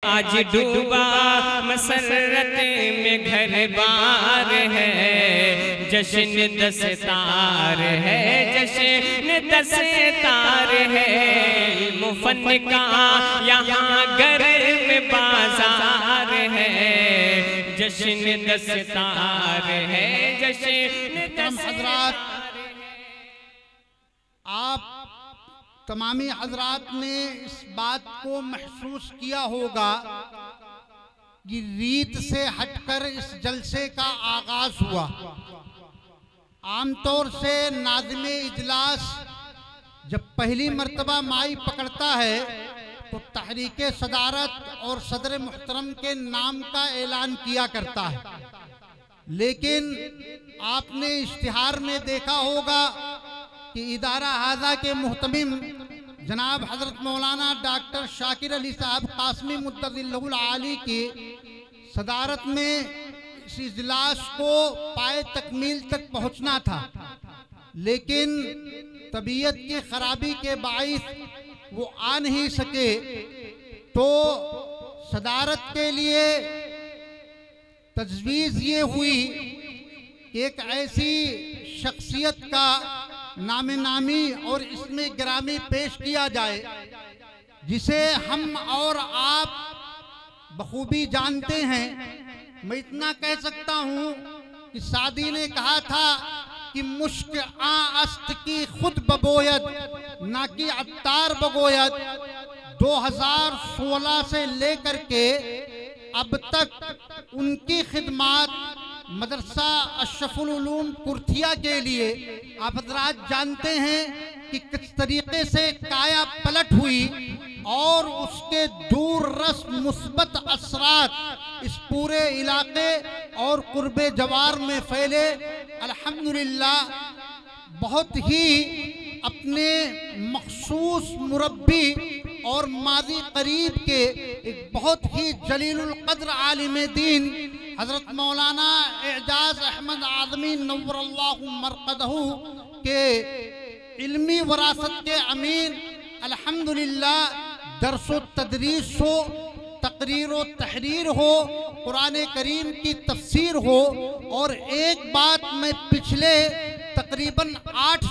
आज डूबा मसरत में घर बार है, जश्न दस्तार है, जश्न दस्तार है, मुफन का यहाँ घर में बाजार है, जश्न दस्तार है, जश्न दस्तार। आप तमामी हजरात ने इस बात को महसूस किया होगा कि रीत से हटकर इस जलसे का आगाज हुआ। आमतौर से नाज़िम इजलास जब पहली मर्तबा माई पकड़ता है तो तहरीक सदारत और सदर मुहतरम के नाम का ऐलान किया करता है, लेकिन आपने इश्तिहार में देखा होगा कि इदारा हाजा के मुहतमिम जनाब हजरत मौलाना डॉक्टर शाकिर अली साहब कासमी मुद्दतिल्लाहुल आली की सदारत में इस इजलास को पाए तकमील तक पहुंचना था, लेकिन तबीयत की खराबी के बाइस वो आ नहीं सके। तो सदारत के लिए तजवीज़ ये हुई कि एक ऐसी शख्सियत का नामे नामी और इसमें गिरामी पेश किया जाए जिसे हम और आप बखूबी जानते हैं। मैं इतना कह सकता हूँ कि सादी ने कहा था कि मुश्क अस्त की खुद बबोयत ना कि अत्तार बगोयत। 2016 से लेकर के अब तक उनकी खिदमात मदरसा अशरफुल उलूम कुर्थिया के लिए आप हज़रात जानते हैं कि किस तरीके से काया पलट हुई और उसके दूर रस मुस्बत असरात इस पूरे इलाके और कुर्बे जवार में फैले। अल्हम्दुलिल्लाह बहुत ही अपने मखसूस मुरब्बी और माजी करीब के एक बहुत ही जलीलुल कद्र आलिम दीन हजरत मौलाना एजाज अहमद आदमी नव्वरल्लाहु मरकदहू के इल्मी वरासत के अमीर अल्हम्दुलिल्लाह दरसो तदरीस हो, तकरीर व तहरीर हो, कुरान करीम की तफसीर हो। और एक बात मैं पिछले तकरीबन 8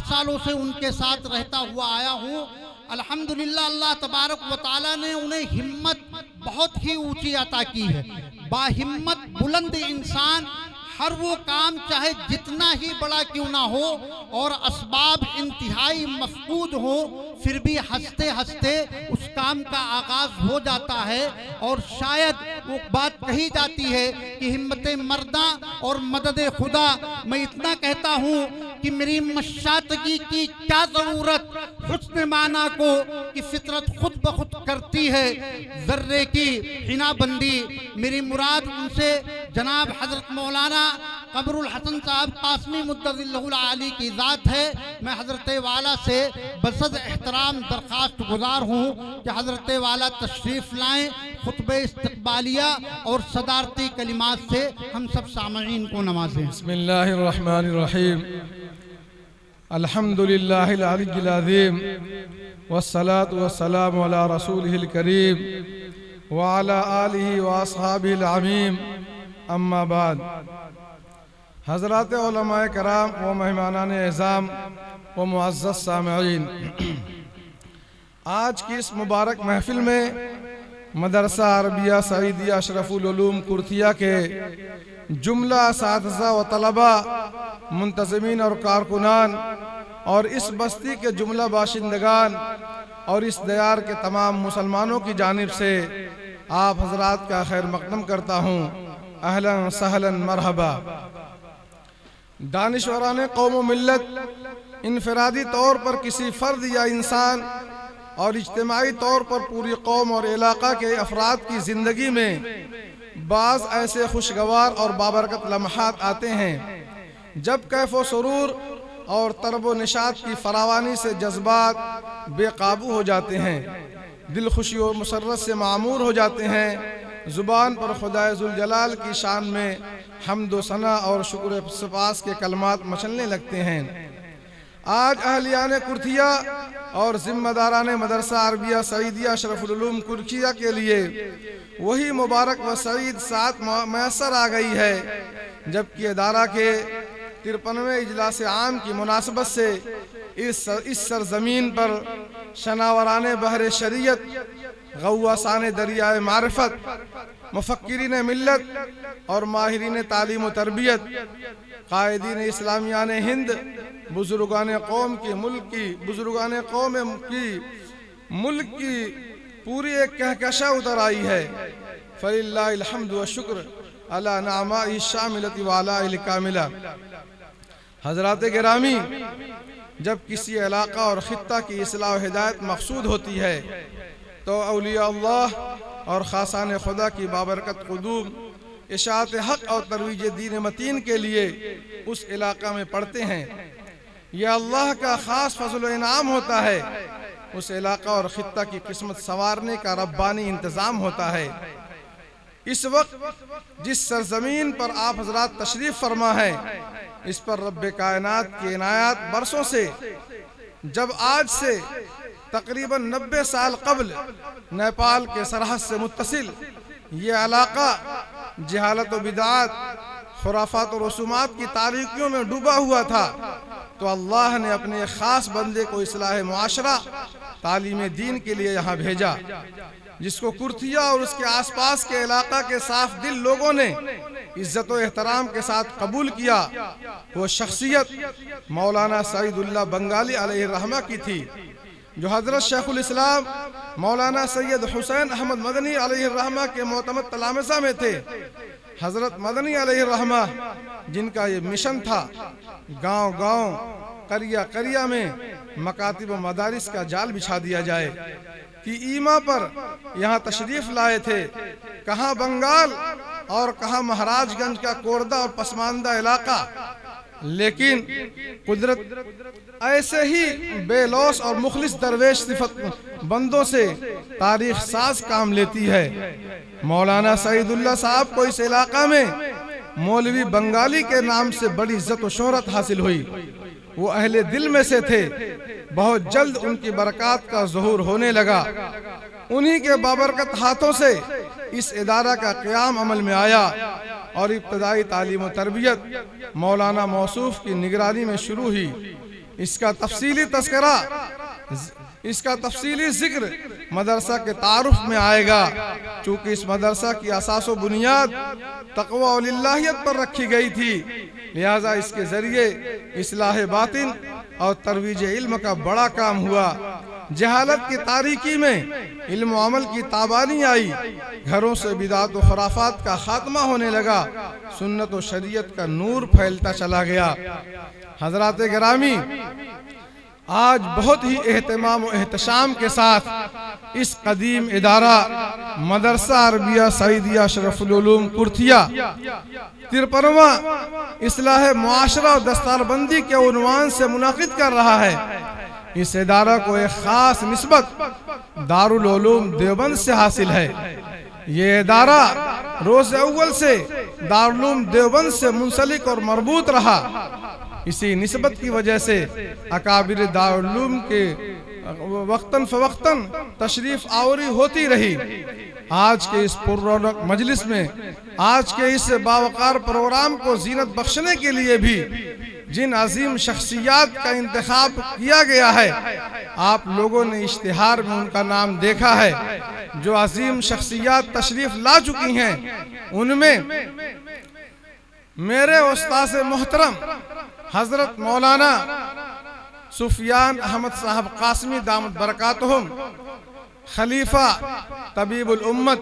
सालों से उनके साथ रहता हुआ आया हूँ। अल्हम्दुलिल्लाह अल्लाह तबारक व तआला ने उन्हें हिम्मत बहुत ही ऊंची अता की है। बाहिम्मत बुलंद इंसान हर वो काम चाहे जितना ही बड़ा क्यों ना हो और असबाब इंतहाई मफकूद हो, फिर भी हंसते हंसते उस काम का आगाज हो जाता है। और शायद वो बात कही जाती है कि हिम्मत मर्दा और मदद खुदा। मैं इतना कहता हूँ कि मेरी मशातगी की क्या ज़रूरत हुस्न माना को कि फितरत खुद ब खुद करती है जर्रे की हिनाबंदी। मेरी मुराद उनसे जनाब हजरत मौलाना कमरुल हसन साहब कासमी मुद्दतिल्लाहुल आली की ज़ात है। मैं हजरत वाला से बसद एहतराम दरख्वास्त गुजार हूँ कि हजरत वाला तशरीफ़ लाएँ, खुतबे इस्तक़बालिया और सदारती कलिमात से हम सब सामईन को नवाजें। बिस्मिल्लाहिर्रहमानिर्रहीम। अल्हम्दुलिल्लाहिल अलिय्यिल अज़ीम वस्सलातु वस्सलामु अला रसूलिहिल करीम व अला आलिहि व अस्हाबिहिल अमीम। अम्मा बाद। हज़रात उलमाए कराम व मेहमानान एज़ाम व मुअज़्ज़ज़ सामईन, आज की इस मुबारक महफिल में मदरसा अरबिया सईदिया अशरफुल उलूम कुर्थिया के जुमला असातिज़ा व तलबा, मुंतज़मीन और कारकुनान और इस बस्ती के जुमला बाशिंदगान और इस दयार के तमाम मुसलमानों की जानिब से आप हज़रात का खैर मक़दम करता हूँ। अहलन सहलन मरहबा। दानिशवरान कौम व मिल्लत इनफरादी तौर पर किसी फ़र्द या इंसान और इज्तिमाई तौर पर पूरी कौम और इलाका के अफराद की ज़िंदगी में बाज़ ऐसे खुशगवार और बाबरकत लम्हात आते हैं जब कैफ़ व सुरूर और तरब व निशात की फरावानी से जज्बात बेकाबू हो जाते हैं, दिल खुशी व मुसर्रत से मामूर हो जाते हैं, ज़ुबान पर खुदाए ज़ुल जलाल की शान में हम्द व सना और शुक्र सपास के कलमात मचलने लगते हैं। आज अहलियान कुर्थिया और ज़िम्मेदारान मदरसा अरबिया सईदिया अशरफुल उलूम कुर्खिया के लिए वही मुबारक व सईद साथ मैसर आ गई है, जबकि इदारा के 53वें इजलास आम की मुनासबत से इस सरजमीन पर शनावरान बहर शरीयत, गव्वासान दरियाए मारिफत, मुफक्किरीन मिल्लत और माहिरीन तालीम व तरबियत, कायदीन इस्लामियान हिंद, बुजुर्गान कौम की मुल्क की पूरी एक कहकशा उतर आई है। फलिल्लाहिल हम्दु व शुक्र अला नामाई शामिलति व अलाइल कामिला। हज़रात गिरामी, जब किसी इलाका और ख़ित्ता की इस्लाह हिदायत मकसूद होती है तो औलिया अल्लाह और ख़ासान खुदा की बाबरकत क़ुदूम इशाअत हक़ और तरवीज दीन मतीन के लिए उस इलाका में पढ़ते हैं। यह अल्लाह का ख़ास फज़ल व इनाम होता है। उस इलाका और ख़ित्ता की किस्मत संवारने का रब्बानी इंतज़ाम होता है। इस वक्त जिस सरजमीन पर आप हज़रात तशरीफ़ फरमा है, इस पर रब्बे कायनात की इनायत बरसों से, जब आज से तकरीबन 90 साल कबल नेपाल के सरहद से मुत्तसिल ये इलाका जहालत व बिदात, खुराफात और रसूमात की तारीकियों में डूबा हुआ था, तो अल्लाह ने अपने ख़ास बंदे को इस्लाह मुआशरा, तालीम दीन के लिए यहाँ भेजा, जिसको कुर्थिया और उसके आसपास के इलाका के साफ दिल लोगों ने इज्जत व एहतराम के साथ कबूल किया। वो शख्सियत मौलाना सईदुल्लाह बंगाली अलैहिर्रहमा की थी, जो हज़रत शेखुल इस्लाम मौलाना सैयद हुसैन अहमद मदनी अलैहिर्रहमा के मोतमद तलामज़ा में थे। हज़रत मदनी अलैहिर्रहमा, जिनका ये मिशन था गांव गांव, करिया करिया में मकातिब व मदारिस का जाल बिछा दिया जाए, कि ईमा पर यहाँ तशरीफ़ लाए थे। कहाँ बंगाल और कहाँ महाराजगंज का कोरदा और पसमानदा इलाका, लेकिन कुदरत ऐसे ही बेलौस और मुखलिस दरवेश सिफत बंदों से तारीख साज काम लेती है। मौलाना सईदुल्लाह साहब को इस इलाका में मौलवी बंगाली के नाम से बड़ी इज्जत व शोहरत हासिल हुई। वो अहले दिल में से थे। बहुत जल्द उनकी बरक़ात का ज़ुहूर होने लगा। उन्हीं के बाबरकत हाथों से इस इदारा का क़याम अमल में आया और इब्तदाई तालीम व तरबियत मौलाना मौसूफ की निगरानी में शुरू हुई। इसका तफसीली ज़िक्र मदरसा के तारुफ में आएगा, चूँकि इस मदरसा की असास व बुनियाद तक़वा और लिल्लाहियत पर रखी गई थी, लिहाजा इसके ज़रिए इस्लाह बातिन और तरवीज इल्म का बड़ा काम हुआ। जहालत की तारीकी में इल्म व अमल की ताबानी आई, घरों से बिदात व खुराफात का खात्मा होने लगा, सुन्नत व शरीयत का नूर फैलता चला गया। हज़रात गिरामी, आज बहुत ही एहतमाम व एहतशाम के साथ इस कदीम इदारा मदरसा अरबिया सईदिया अशरफुल उलूम कुर्थिया 53वां इस्लाह मुआशरा और दस्तारबंदी के उन्वान से मुनाकिद कर रहा है। इस इदारा को एक खास निस्बत दारुल उलूम देवबंद से हासिल है। ये इदारा रोज़ अव्वल से दारुल उलूम देवबंद से मुंसलिक और मरबूत रहा। इसी निस्बत की वजह से अकाबिर दारुल उलूम के वक्तन फवक्तन तशरीफ आवरी होती रही। आज के इस पुररौनक मजलिस में, आज के इस बावकार प्रोग्राम को जीनत बख्शने के लिए भी जिन अजीम शख्सियात का इंतखाब किया गया है, आप लोगों ने इश्तिहार में उनका नाम देखा है। जो अजीम शख्सियात तशरीफ ला चुकी हैं, उनमें मेरे उस्ताद मोहतरम हजरत मौलाना सुफियान अहमद साहब कासमी दामत बरकातहुम, खलीफा तबीबुल उम्मत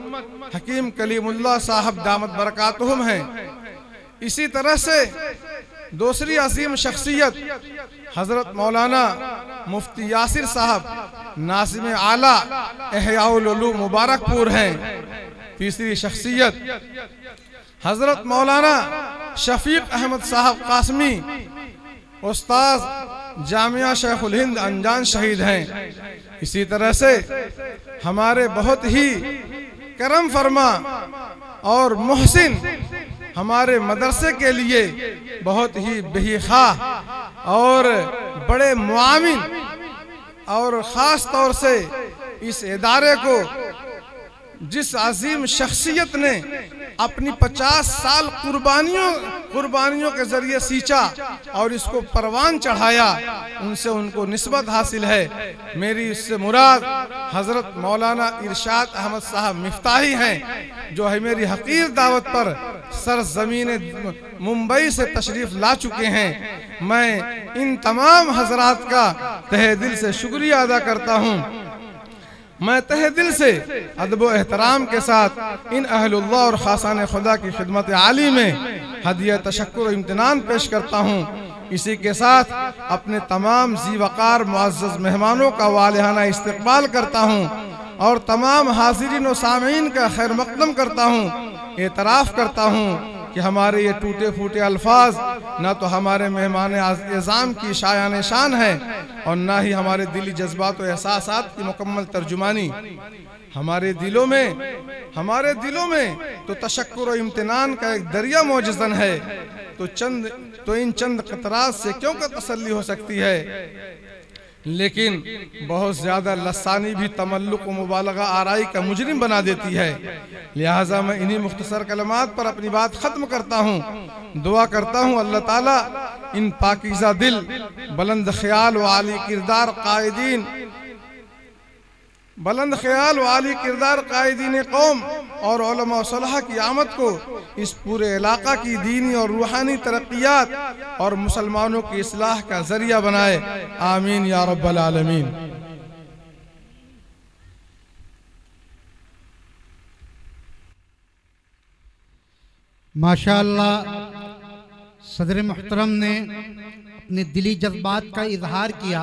हकीम कलीमुल्लाह साहब दामत बरकातहुम हैं। इसी तरह से दूसरी अजीम शख्सियत हजरत मौलाना मुफ्ती यासिर साहब नासिम आला इहयाउल उलूम मुबारकपुर हैं। तीसरी शख्सियत हजरत मौलाना शफीक अहमद साहब कासमी उस्ताद जामिया शेखुल हिंद अनजान शहीद हैं। इसी तरह से हमारे बहुत ही करम फरमा और मोहसिन हमारे मदरसे के लिए बहुत ही बेहिखा और बड़े मुआविन और ख़ास तौर से इस इदारे को जिस अजीम शख्सियत ने अपनी 50 साल कुर्बानियों के जरिए सींचा और इसको परवान चढ़ाया, उनसे उनको निस्बत हासिल है। मेरी इससे मुराद हज़रत मौलाना इरशाद अहमद साहब मिफ्ताही हैं, जो है मेरी हकीर दावत पर सरज़मीन मुंबई से तशरीफ़ ला चुके हैं। मैं इन तमाम हजरात का तहे दिल से शुक्रिया अदा करता हूँ। मैं तहे दिल से अदब व एहतराम के साथ इन अहलुल्लाह और खासान खुदा की खिदमत आली में हदिया तशक्कुर और इम्तिनान पेश करता हूँ। इसी के साथ अपने तमाम ज़ी-वक़ार मुअज़्ज़ज़ मेहमानों का वालिहाना इस्तक़बाल करता हूँ और तमाम हाज़िरीन व सामीन का खैर मक़दम करता हूँ। एतराफ़ करता हूँ कि हमारे ये टूटे फूटे अल्फाज ना तो हमारे मेहमान एज़ाम की शायान शान है और ना ही हमारे दिली जज्बात और एहसासात की मुकम्मल तर्जुमानी। हमारे दिलों में तो तशक्कुर और इम्तिनान का एक दरिया मौजूद है, तो इन चंद क़तरात से क्यों का तसल्ली हो सकती है। लेकिन बहुत ज़्यादा लसानी भी तमल्लुक व मुबालगा आराई का मुजरिम बना देती है। लिहाजा मैं इन्हीं मुख्तसर कलमात पर अपनी बात ख़त्म करता हूँ। दुआ करता हूँ अल्लाह ताला इन पाकीज़ा दिल, बुलंद ख्याल व आली किरदार कायदीन कौम और उलमा व सलाह की आमद को इस पूरे इलाका की दीनी और रूहानी तरक्कियात और मुसलमानों की इस्लाह का जरिया बनाए। आमीन या रब्बल आलमीन। माशाअल्लाह, सदर मुहतरम ने अपने दिली जज्बात का इजहार किया।